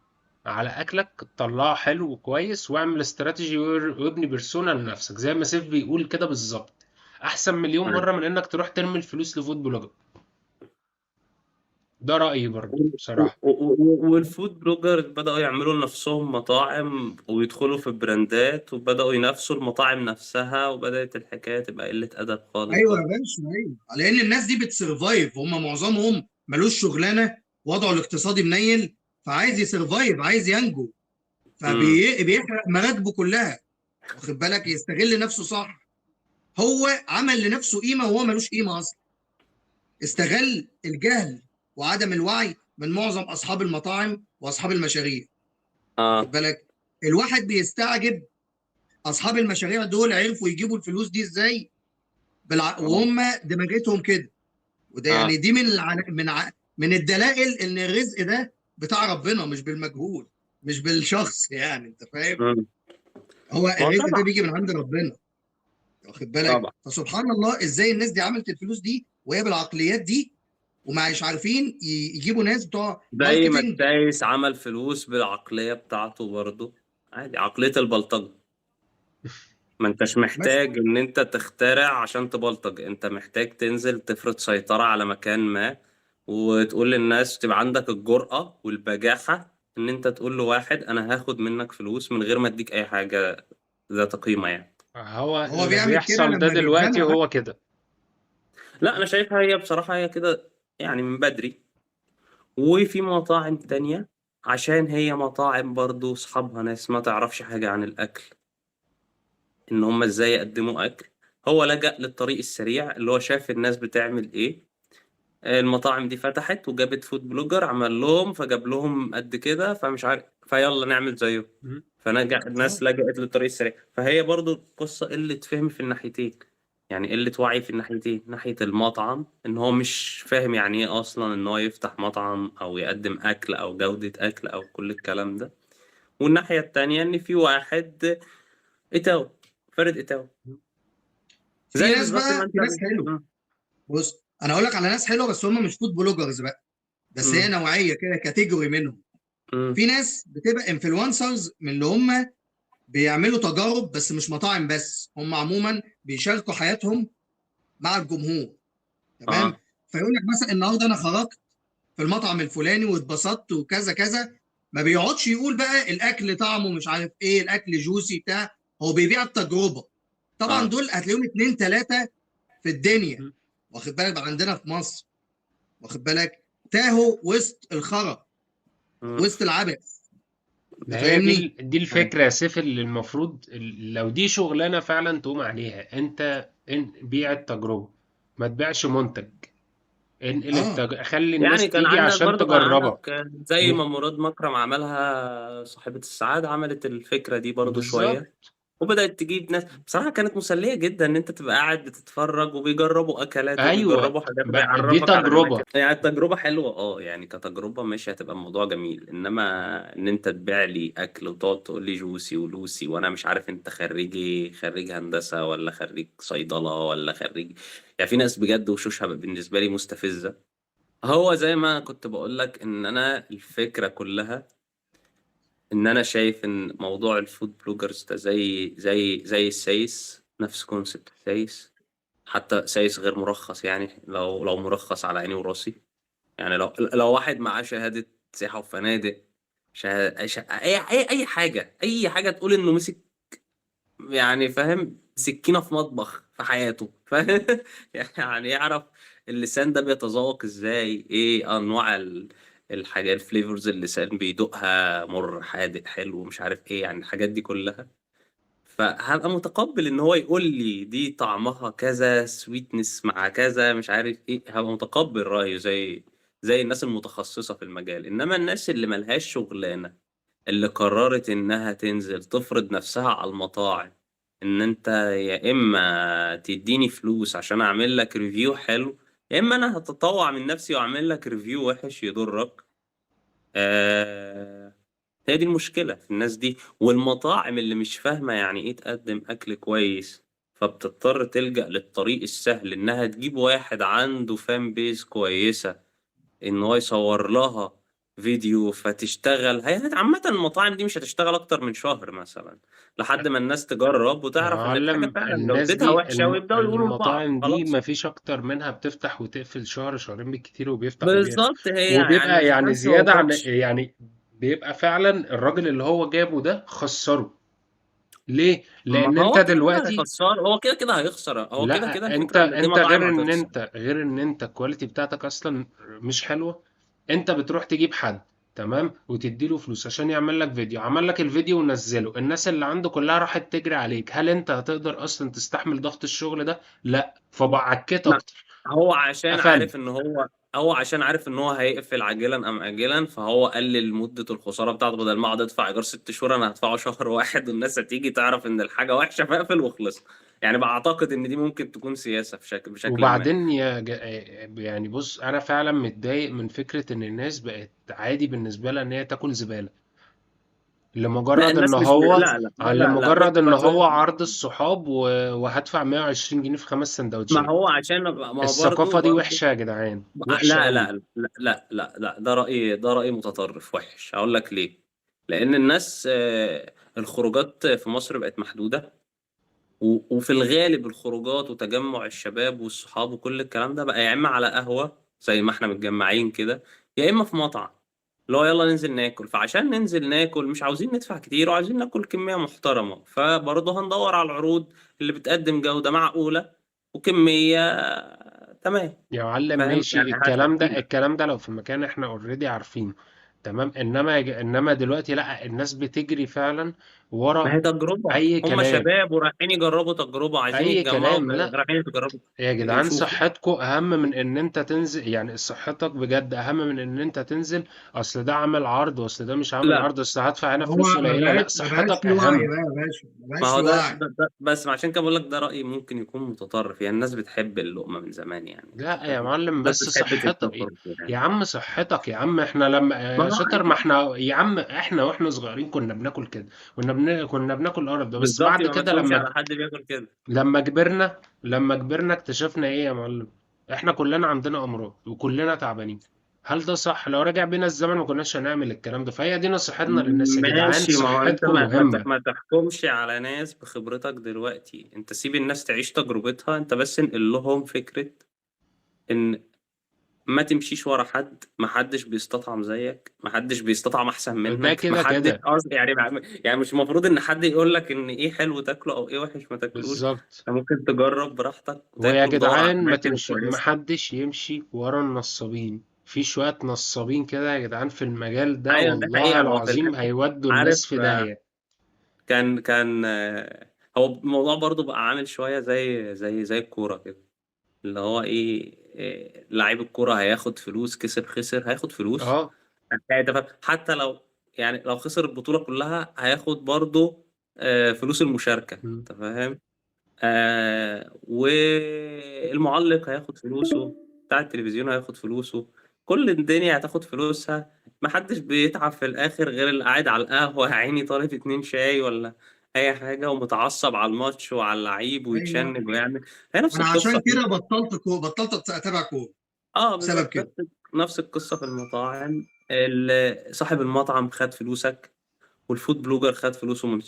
على اكلك، طلعه حلو وكويس، واعمل استراتيجي وابني بيرسونا لنفسك زي ما سيف بيقول كده بالظبط. احسن مليون مرة من انك تروح ترمي الفلوس لفود بلوجر. ده رأيي برضو بصراحة. والفود بلوجر بدأوا يعملوا لنفسهم مطاعم ويدخلوا في براندات وبدأوا ينافسوا المطاعم نفسها، وبدأت الحكاية تبقى قلة أدب خالص ايوه يا برضه. باشا، ايوه، لان الناس دي بتسرفايف، هم معظمهم ملوش شغلانه، وضعه الاقتصادي منيل، فعايز يسرفايف، عايز ينجو، امم. فبيحرق مراكبه كلها، واخد بالك، يستغل نفسه صح. هو عمل لنفسه قيمه وهو ملوش قيمه اصلا، استغل الجهل وعدم الوعي من معظم اصحاب المطاعم واصحاب المشاريع، واخد اه. بالك. الواحد بيستعجب اصحاب المشاريع دول عرفوا يجيبوا الفلوس دي ازاي، وهم دماغتهم كده. وده يعني اه. دي من الدلائل ان الرزق ده بتاع ربنا، مش بالمجهود، مش بالشخص، يعني انت فاهم. امم. هو ما هو الرزق ده طبعا. بيجي من عند ربنا، واخد بالك. طبعا. فسبحان الله ازاي الناس دي عملت الفلوس دي وهي بالعقليات دي، ومش عارفين يجيبوا ناس بتوع زي ما ماركتينج. الدايس عمل فلوس بالعقلية بتاعته برضه، عادي، عقلية البلطجة. ما انتش بس محتاج ان انت تخترع عشان تبلطج، انت محتاج تنزل تفرض سيطرة على مكان ما، وتقول للناس، تبقى عندك الجرأة والبجاحة ان انت تقول لواحد انا هاخد منك فلوس من غير ما اديك اي حاجة ذات قيمة يعني. هو هو اللي بيعمل كده بيحصل ده لما دلوقتي بيتزنق بقى. هو كده. لا انا شايفها هي بصراحة هي كده يعني من بدري. وفي مطاعم تانية عشان هي مطاعم برضو اصحابها ناس ما تعرفش حاجة عن الاكل، ان هم ازاي يقدموا اكل. هو لجأ للطريق السريع اللي هو شاف الناس بتعمل ايه. المطاعم دي فتحت وجابت فود بلوجر عمل لهم فجاب لهم قد كده فمش عارف فيلا نعمل زيه. مم. فنجح اه الناس لجأت للطريق السريع. فهي برضو قصة قلة فهم في الناحيتين. يعني قلة وعي في الناحيتين، ناحية المطعم ان هو مش فاهم يعني ايه اصلا ان هو يفتح مطعم او يقدم اكل او جودة اكل او كل الكلام ده. والناحية التانية ان في واحد اتاو فرد اتاو في زي ناس بالظبط ما بقى، انت. في ناس حلوه. بص انا اقول لك على ناس حلوه بس هم مش فود بلوجرز بقى، بس هي مم. نوعيه كده، كاتيجوري منهم. مم. في ناس بتبقى انفلونسرز من اللي هم بيعملوا تجارب، بس مش مطاعم بس، هم عموما بيشاركوا حياتهم مع الجمهور. تمام. اه. فيقول لك مثلا النهارده انا خرجت في المطعم الفلاني واتبسطت وكذا كذا. ما بيقعدش يقول بقى الاكل طعمه مش عارف ايه، الاكل جوسي بتاع. هو بيبيع التجربه. طبعا اه. دول هتلاقيهم اتنين تلاته في الدنيا، مم. واخد بالك بقى عندنا في مصر، واخد بالك، تاهوا وسط الخرا، مم. وسط العبث. انت ما هي دي فاهمني؟ دي الفكرة يا سيف، اللي المفروض لو دي شغلانة فعلا تقوم عليها. انت بيع التجربة، ما تبيعش منتج. اه خلي يعني الناس كان تيجي عندك عشان برضو كان تجربها. عندك زي ما م- مراد مكرم عملها صاحبة السعادة عملت الفكرة دي برضو بالظبط. شوية. وبدأت تجيب ناس بصراحة كانت مسلية جدا ان انت تبقى قاعد بتتفرج وبيجربوا اكلات ايوه وبيجربوا حاجات بقى دي وبيعرفك على اماكن. تجربة. يعني التجربة حلوة يعني كتجربة ماشي هتبقى الموضوع جميل. انما ان انت تبيع لي اكل وتقعد تقول لي جوسي ولوسي وانا مش عارف انت خريج ايه، خريج هندسة ولا خريج صيدلة ولا خريج. يعني في ناس بجد وشوشها بالنسبة لي مستفزة. هو زي ما كنت بقول لك ان انا الفكره كلها ان انا شايف ان موضوع الفود بلوجرز ده زي السايس، نفس كونسبت السايس. حتى سايس غير مرخص يعني لو مرخص على عيني وراسي. يعني لو واحد معاه شهاده سياحه وفنادق، اي حاجه تقول انه مسك يعني فاهم سكينة في مطبخ في حياته فاهم يعني يعرف اللسان ده بيتذوق ازاي، ايه انواع الحاجات الفليفرز اللي اللسان بيدوقها، مر حادق حلو مش عارف ايه يعني الحاجات دي كلها. فهبقى متقبل ان هو يقول لي دي طعمها كذا سويتنس مع كذا مش عارف ايه، هبقى متقبل رأيه زي الناس المتخصصة في المجال. انما الناس اللي ملهاش شغلانة، اللي قررت انها تنزل تفرض نفسها على المطاعم، ان انت يا اما تديني فلوس عشان اعمل لك ريفيو حلو، يا اما انا هتطوع من نفسي واعمل لك ريفيو وحش يضرك. آه هي دي المشكلة في الناس دي والمطاعم اللي مش فاهمة يعني ايه تقدم اكل كويس. فبتضطر تلجأ للطريق السهل انها تجيب واحد عنده فان بيز كويسة ان هو يصور لها فيديو فتشتغل. هي عامة المطاعم دي مش هتشتغل اكتر من شهر مثلا لحد ما الناس تجرب يا وتعرف ان الحاجة معلم فعلا الناس جودتها دي وحشة ويبدأوا يقولوا لبعض المطاعم دي خلاص. ما فيش اكتر منها، بتفتح وتقفل شهر شهرين بالكتير، وبيفتح وبيقفل. بالظبط هي يعني ما وبيبقى يعني تفهمش هو زيادة عن بوكس. يعني، بيبقى فعلا الراجل اللي هو جابه ده خسره. ليه؟ ما لأن أنت هو كده كده دلوقتي، هيخسر، هو كده كده هيخسر، هو كده كده لا انت الفكرة ان دي انت مطاعم غير ان هتخسر. انت الكواليتي بتاعتك اصلا مش حلوه. انت بتروح تجيب حد، تمام، وتديله فلوس عشان يعمل لك فيديو، عمل لك الفيديو ونزله، الناس اللي عنده كلها راحت تجري عليك. هل انت هتقدر اصلا تستحمل ضغط الشغل ده؟ لا، فبعكت ما اكتر. هو عشان قفل. عارف ان هو عشان عارف ان هو هيقفل عاجلا ام اجلا، فهو قلل مدة الخسارة بتاعته. بدل ما اقعد ادفع ايجار 6 شهور انا هدفعه شهر واحد والناس هتيجي تعرف ان الحاجة وحشة فاقفل وخلص. يعني بعتقد ان دي ممكن تكون سياسة بشكل ما. وبعدين يعني بص، انا فعلا متضايق من فكرة ان الناس بقت عادي بالنسبة لها ان هي تاكل زبالة، لا لمجرد ان الناس مش هو لا لا لا لا لا بص لمجرد ان بص. هو عرض الصحاب وهدفع 120 جنيه في 5 سندوتشات. ما هو عشان ما هو الثقافة دي برضه. وحشة يا جدعان، وحشة لا قوي. لا لا لا لا لا ده رأي متطرف وحش. هقول لك ليه. لأن الناس الخروجات في مصر بقت محدودة. وفي الغالب الخروجات وتجمع الشباب والصحاب وكل الكلام ده بقى يا اما على قهوة زي ما احنا متجمعين كده، يا اما في مطعم اللي هو يلا ننزل ناكل. فعشان ننزل ناكل مش عاوزين ندفع كتير وعايزين ناكل كمية محترمة، فبرضه هندور على العروض اللي بتقدم جودة معقولة وكمية تمام. يا معلم فاهم ماشي، يعني هدفع الكلام ده كتير. الكلام ده لو في مكان احنا اوريدي عارفينه، تمام. انما دلوقتي لا، الناس بتجري فعلا ما ورا هي تجربة، اي هم كلام. شباب ورايحين يجربوا تجربة، عايزين اي يتجمعوا كلام. لا رايحين يجربوا يا جدعان، يشوفوا. صحتكم اهم من ان انت تنزل، يعني صحتك بجد اهم من ان انت تنزل. اصل ده عامل عرض، واصل ده مش عامل لا، عرض، اصل هدفع هنا هو فلوس ما قليلة. لا، بقاش ما بقاش صحتك في وعي اهم. بقى يا باشا، ما ما بقاش هو في ده, وعي. ده, ده بس عشان كده بقول لك ده رأيي ممكن يكون متطرف، يعني الناس بتحب اللقمة من زمان، يعني انت لا يا فاهم، معلم، الناس بس بتحب صحتك. تتجرب يا يعني. عم صحتك يا عم، احنا لما ما يا هو شطر، ما عادي. احنا يا عم، احنا واحنا صغيرين كنا بناكل كده. كنا بناكل قرف ده، بس بالظبط، بعد يبقى ما كده تلومش على حد بياكل كده. لما كبرنا اكتشفنا ايه يا معلم؟ احنا كلنا عندنا امراض وكلنا تعبانين. هل ده صح؟ لو رجع بينا الزمن ما كناش هنعمل الكلام ده. فهي دي نصيحتنا للناس يا جدعان، ماشي، ما هو انت صحتكم مهمة. ما تحكمش على ناس بخبرتك دلوقتي، انت سيب الناس تعيش تجربتها، انت بس انقل لهم فكرة ان ما تمشيش ورا حد، ما حدش بيستطعم زيك، ما حدش بيستطعم احسن ده منك، ما كده حدش كده. قصدي يعني، يعني مش المفروض ان حد يقول لك ان ايه حلو تاكله او ايه وحش ما تاكلوش. بالظبط. انت ممكن تجرب براحتك ويا وتاكل ودور على جدعان الاماكن الكويسه. محدش يمشي ورا النصابين. في شوية نصابين كده يا جدعان في المجال ده، ايوه دي والله حقيقه، ما هو في العظيم هيودوا عارف، الناس في داهية. كان هو الموضوع برضو بقى عامل شويه زي الكوره كده، اللي هو إيه لعيب الكوره هياخد فلوس، كسب خسر هياخد فلوس. اه. يعني أنت فاهم؟ حتى لو يعني لو خسر البطولة كلها هياخد برضه فلوس المشاركة، مم. انت فاهم؟ والمعلق هياخد فلوسه، بتاع التلفزيون هياخد فلوسه، كل الدنيا هتاخد فلوسها. محدش بيتعب في الآخر غير اللي قاعد على القهوة يا عيني، طالب 2 شاي ولا أي حاجة، ومتعصب على الماتش وعلى اللعيب ايوه، ويتشنج ويعمل. هي نفس انا عشان القصة. كده بطلت اتابع كوره اه بسبب بالظبط، كده. نفس القصة في المطاعم. صاحب المطعم خد فلوسك، والفود بلوجر خد فلوسه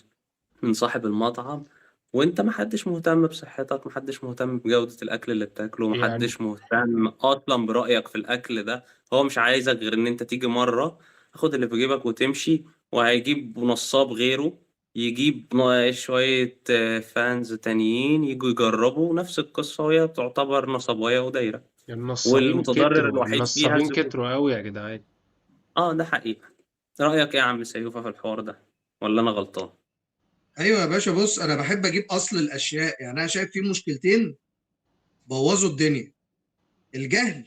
من صاحب المطعم، وانت محدش مهتم بصحتك، محدش مهتم بجودة الأكل اللي بتاكله، يعني محدش مهتم أصلا برأيك في الأكل ده. هو مش عايزك غير إن أنت تيجي مرة تاخد اللي في جيبك وتمشي، وهيجيب نصاب غيره، يجيب شوية فانز تانيين يجوا يجربوا نفس القصة، وهي تعتبر نصبايا ودايرة، النصابين والمتضرر كتروا، الوحيد فيها النصابين الزبون. كتروا قوي يا جدعان. اه ده حقيقة. رأيك ايه يا عم سيوفة في الحوار ده، ولا انا غلطان؟ ايوه يا باشا، بص انا بحب اجيب اصل الاشياء. يعني انا شايف في مشكلتين بوظوا الدنيا: الجهل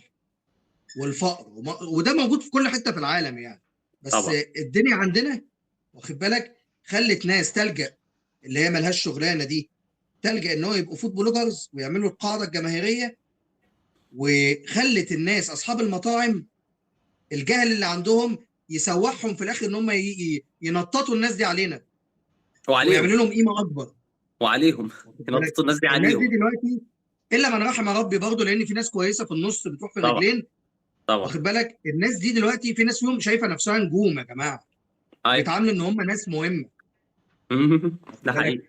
والفقر، وده موجود في كل حته في العالم يعني. بس طبعا. الدنيا عندنا، واخد بالك، خلت ناس تلجأ، اللي هي ملهاش شغلانه دي، تلجأ ان هو يبقوا فود بلوجرز ويعملوا القاعده الجماهيريه. وخلت الناس اصحاب المطاعم الجهل اللي عندهم يسوحهم في الاخر ان هم ينططوا الناس دي علينا وعليهم. ويعملوا لهم قيمه اكبر. وعليهم. واخد بالك، ينططوا الناس دي الناس دي عليهم. دلوقتي الا من رحم ربي برضه، لان في ناس كويسه في النص بتروح في طبعا. الرجلين. طبعا. واخد بالك، الناس دي دلوقتي في ناس فيهم شايفه نفسها نجوم يا جماعه، اي. وبيتعاملوا ان هم ناس مهمه. واخد ده بالك، حقيقي.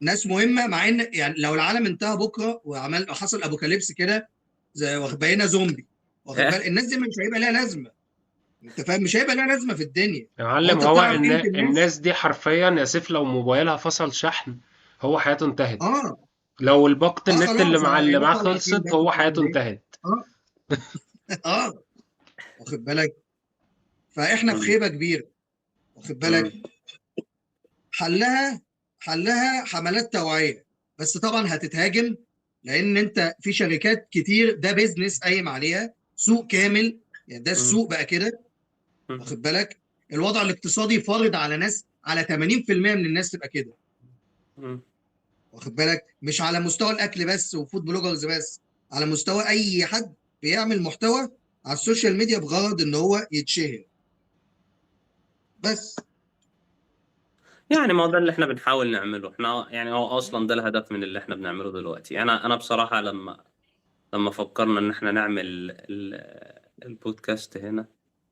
ناس مهمه، مع ان يعني لو العالم انتهى بكره وعمل حصل ابوكاليبس كده، زي بقينا زومبي، واخد بالك، الناس دي مش هيبقى لها لازمه. انت فاهم، مش هيبقى لها لازمه في الدنيا. يا هو معلم، انت هو بتعرف قيمه الناس؟ الناس دي حرفيا يا سيف لو موبايلها فصل شحن هو حياته انتهت. اه. لو الباقة اه النت خلاص، اللي هيروح معاه طالع فين خلصت ده هو بتعمل حياته ايه؟ انتهت. اه. اه. واخد بالك، فاحنا في مم. خيبه كبيره. واخد بالك، مم. حلها حلها حملات توعيه، بس طبعا هتتهاجم، لان انت في شركات كتير ده بيزنس قايم عليها، سوق كامل، يعني ده مم. السوق بقى كده. مم. واخد بالك، الوضع الاقتصادي فارض على ناس، على 80% من الناس تبقى كده. مم. واخد بالك، مش على مستوى الاكل بس وفود بلوجرز بس، على مستوى اي حد بيعمل محتوى على السوشيال ميديا بغرض ان هو يتشهر بس. يعني ما هو ده اللي احنا بنحاول نعمله، احنا يعني هو اصلا ده الهدف من اللي احنا بنعمله دلوقتي. انا بصراحة لما فكرنا ان احنا نعمل البودكاست هنا،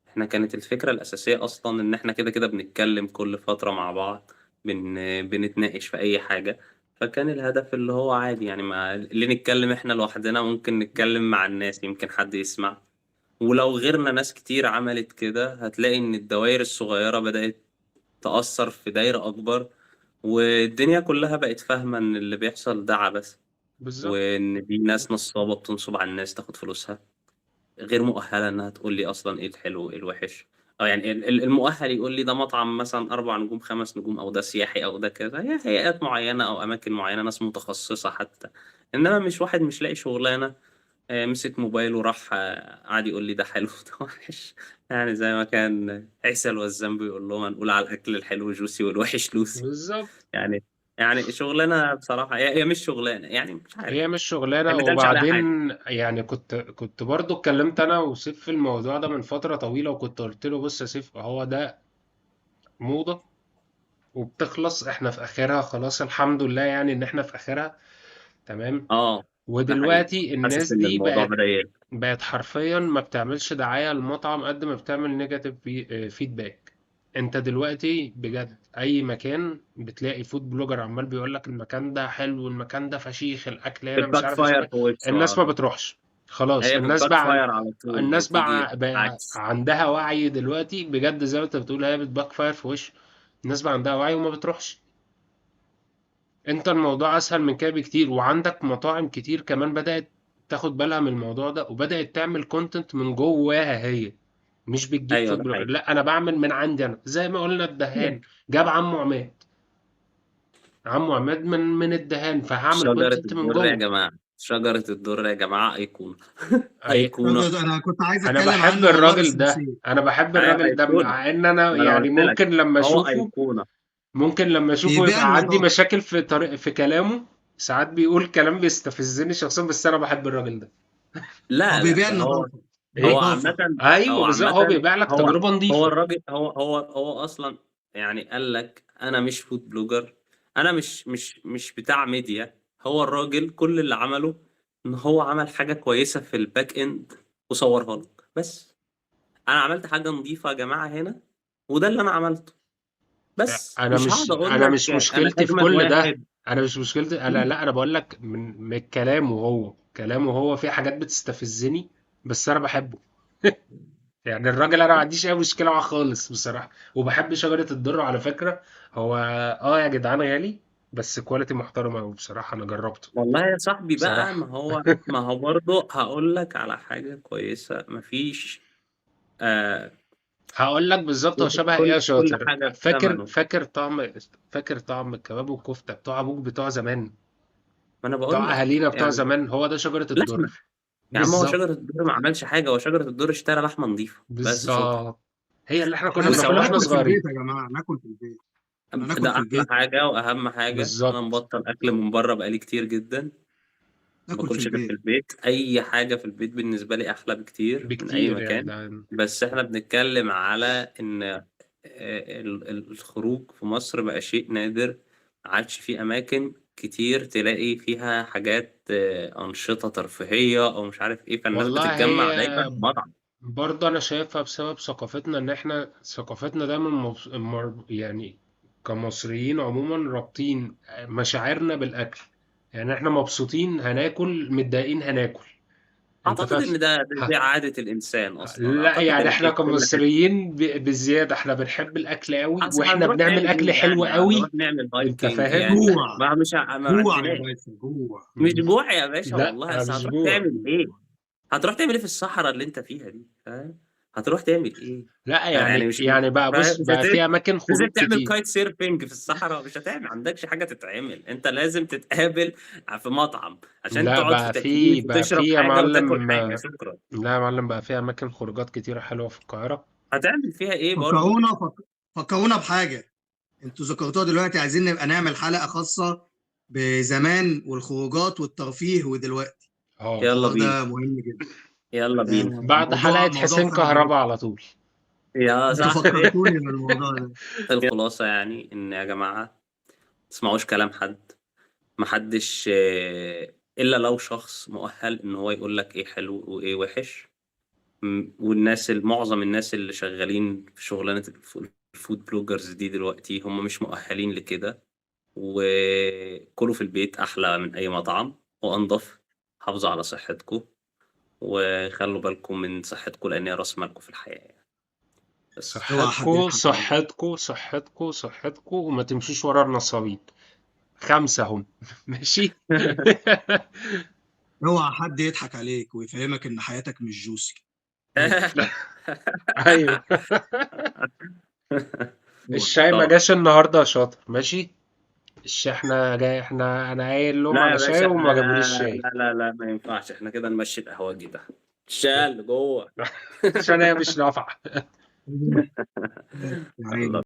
احنا كانت الفكرة الأساسية أصلا إن احنا كده كده بنتكلم كل فترة مع بعض، بنتناقش في أي حاجة. فكان الهدف اللي هو عادي يعني، ما اللي نتكلم احنا لوحدنا ممكن نتكلم مع الناس يمكن حد يسمع، ولو غيرنا ناس كتير عملت كده هتلاقي إن الدوائر الصغيرة بدأت تأثر في دايرة أكبر، والدنيا كلها بقت فاهمة إن اللي بيحصل ده عبث، بالظبط. وإن دي ناس نصابة بتنصب على الناس تاخد فلوسها، غير مؤهلة إنها تقول لي أصلا إيه الحلو وإيه الوحش، يعني المؤهل يقول لي ده مطعم مثلا 4 نجوم 5 نجوم، او ده سياحي، او ده كذا، هي هيئات معينه او اماكن معينه، ناس متخصصه حتى. انما مش واحد مش لاقي شغلانه، مسك موبايل وراح قعد يقول لي ده حلو ده وحش. يعني زي ما كان عيسى الوزان بيقول لهم هنقول على الاكل الحلو جوسي والوحش لوسي. بالظبط. يعني يعني شغلانه بصراحه، هي مش شغلانه، يعني مش عارف، هي مش شغلانة. ما بيتقالش عليها وبعدين حاجه. يعني كنت برضو اتكلمت انا وسيف في الموضوع ده من فترة طويلة، وكنت قلت له بص يا سيف، هو ده موضة وبتخلص، احنا في اخرها خلاص، الحمد لله يعني ان احنا في اخرها. تمام. اه، ده حقيقي. ودلوقتي الناس حاسس ان دي الموضوع بقت بدأ يقل. بقت حرفيا ما بتعملش دعاية للمطعم قد ما بتعمل نيجاتيف فيدباك. انت دلوقتي بجد اي مكان بتلاقي فود بلوجر عمال بيقول لك المكان ده حلو، المكان ده فشيخ، الاكل هنا مش بتباك عارف اسمه فاير ايه. في وشه الناس ما على طول. بتروحش. خلاص هي الناس بتباك بقى فاير على طول، الناس بتيجي بقى عكس. عندها وعي دلوقتي بجد، زي ما انت بتقول هي بتباك فاير في وش. الناس بقى عندها وعي وما بتروحش. انت الموضوع اسهل من كده بكتير، وعندك مطاعم كتير كمان بدأت تاخد بالها من الموضوع ده، وبدأت تعمل كونتنت من جواها هي، مش بتجيب ايوه، فود ده بلوجر. حقيقي. لا، انا بعمل من عندي انا، زي ما قلنا الدهان جاب عمو عماد. عمو عماد من الدهان، فهعمل شجرة كونتنت من الدر يا جوه. جماعة، شجرة الدر يا جماعة، أيقونة. أي- أيقونة. انا كنت عايز انا اتكلم بحب عنه والله الراجل بس ده، نسيت. انا بحب أيوة، الراجل ده، أيقونة. مع ان انا ما أنا يعني قلت لك، ممكن لما هو اشوفه، أيقونة. بيبيع يبقى عندي البطاطا. مشاكل في طريق في كلامه. ساعات بيقول كلام بيستفزني شخصيا، بس انا بحب الراجل ده. هو لا لا، بيبيع ده هو، النظافه، هو ايه. النظافه. عامة، ايوه هو بالظبط، هو عامة، بيبيع لك هو تجربه هو نظيفه. الراجل، هو أصلا يعني قال لك أنا مش فود بلوجر، أنا مش بتاع ميديا. هو الراجل كل اللي عمله إن هو عمل حاجة كويسة في الباك إند وصورها لك بس. انا عملت حاجه نظيفه يا جماعه هنا، وده اللي انا عملته. بس انا مش هقعد مش اقول انا لك مش انا مشكلتي في اجمد كل ده. واحد. انا مش مشكلتي انا، لا انا بقول لك من كلامه هو في حاجات بتستفزني، بس انا بحبه. يعني الراجل انا ما عنديش اي مشكله معاه خالص بصراحه. وبحب شجره الدر على فكره. هو يا جدعان غالي، بس كواليتي محترمه قوي بصراحه، انا جربته. والله يا صاحبي بقى، بصراحه. ما هو برضه هقول لك على حاجه كويسه، مفيش. آه هقول لك بالظبط هو شبه ايه كل يا كل شاطر. حاجه فاكر بثمنه. فاكر طعم فاكر طعم الكباب والكفته بتوع ابوك بتوع زمان، ما انا بقول بتوع لك اهالينا بتوع يعني زمان، هو ده شجره الدر. لحمه. يا عم، هو بالظبط. شجره الدر ما عملش حاجه، هو شجره الدر اشترى لحمه نظيفه بس، شكرا. بالظبط. هي اللي احنا كنا احنا بناكلها واحنا وسواها ناكل في صغيرين. البيت يا جماعه، ناكل في البيت. احنا ناكل في ده احلى البيت، حاجه واهم حاجه. انا بالظبط. مبطل اكل من بره بقالي كتير جدا. ما ناكل في باكلش غير في البيت. البيت. اي حاجه في البيت بالنسبه لي احلى بكتير من اي بكتير يا مكان. جدعان. بس احنا بنتكلم على ان الخروج في مصر بقى شيء نادر. ما عادش في اماكن كتير تلاقي فيها حاجات، انشطه ترفيهيه او مش عارف ايه، فالناس والله بتتجمع هي دايما في مطعم. برضه انا شايفها بسبب ثقافتنا، ان احنا ثقافتنا دايما يعني كمصريين عموما رابطين مشاعرنا بالاكل. يعني احنا مبسوطين هناكل، متضايقين هناكل. انت اعتقد فاهم. ان دي عاده الانسان اصلا، لا اعتقد يعني ان احنا دي في كل حته. كمصريين بزيادة احنا بنحب الاكل قوي، اصل واحنا هنروح بنعمل نعمل اكل ايه حلو يعني؟ هنروح قوي. نعمل انت فايكنج فاهم. يعني؟ جوع، ما جوع يا عندناش. باشا، جوع. مش جوع يا باشا لا والله، اصل مش هتروح جوع. تعمل ايه؟ هتروح تعمل ايه في الصحراء اللي انت فيها دي؟ فاهم؟ هتروح تعمل ايه؟ لا يعني يعني مش يعني بقى فاهم؟ بص بقى في اماكن نزل خروج تعمل كتير. كايت سيرفنج في الصحراء؟ مش هتعمل، ما عندكش حاجه تتعمل. انت لازم تتقابل في مطعم عشان لا تقعد في بقى في تكييف بقى وتشرب في يا حاجه وتاكل معلم. حاجه، شكرا. لا يا معلم، بقى في اماكن خروجات كتيرة حلوة في القاهرة. هتعمل فيها ايه برضو؟ فكرونا فكرونا بحاجه انتوا ذكرتوها دلوقتي، عايزين نبقى نعمل حلقه خاصه بزمان والخروجات والترفيه ودلوقتي. اه. يلا الحوار بينا. ده مهم جدا. يلا ده بينا. بعد موضوع حلقة موضوع حسين فعلا مهم. كهربا على طول. يا انتوا صاحبي. فكرتوني بالموضوع ده. الخلاصة يعني إن يا جماعة، تسمعوش كلام حد. محدش، إلا لو شخص مؤهل إن هو يقول لك إيه حلو وإيه وحش. والناس، معظم الناس اللي شغالين في شغلانة الفود بلوجرز دي دلوقتي هم مش مؤهلين لكده. وكلوا في البيت أحلى من أي مطعم وأنضف. حافظوا على صحتكم وخلوا بالكم من صحتكم، لأن هي رأس مالكم في الحياة يعني. بس. اوعى حد صحتكو يضحك عليك. صحتكو صحتكو صحتكو، وما تمشيش ورا النصابين. 5 هم. ماشي. اوعى حد يضحك عليك ويفهمك ان حياتك مش جوسي. ايوه. الشاي ما طبعا. جاش النهارده يا شاطر، ماشي. احنا جاي، انا قايل لهم لا يا على شاي باشا، احنا وما جابوليش شاي. لا ما ينفعش، احنا كده نمشي القهوجي ده. الشاي اللي جوه. عشان هي مش نافعه. يا عيني.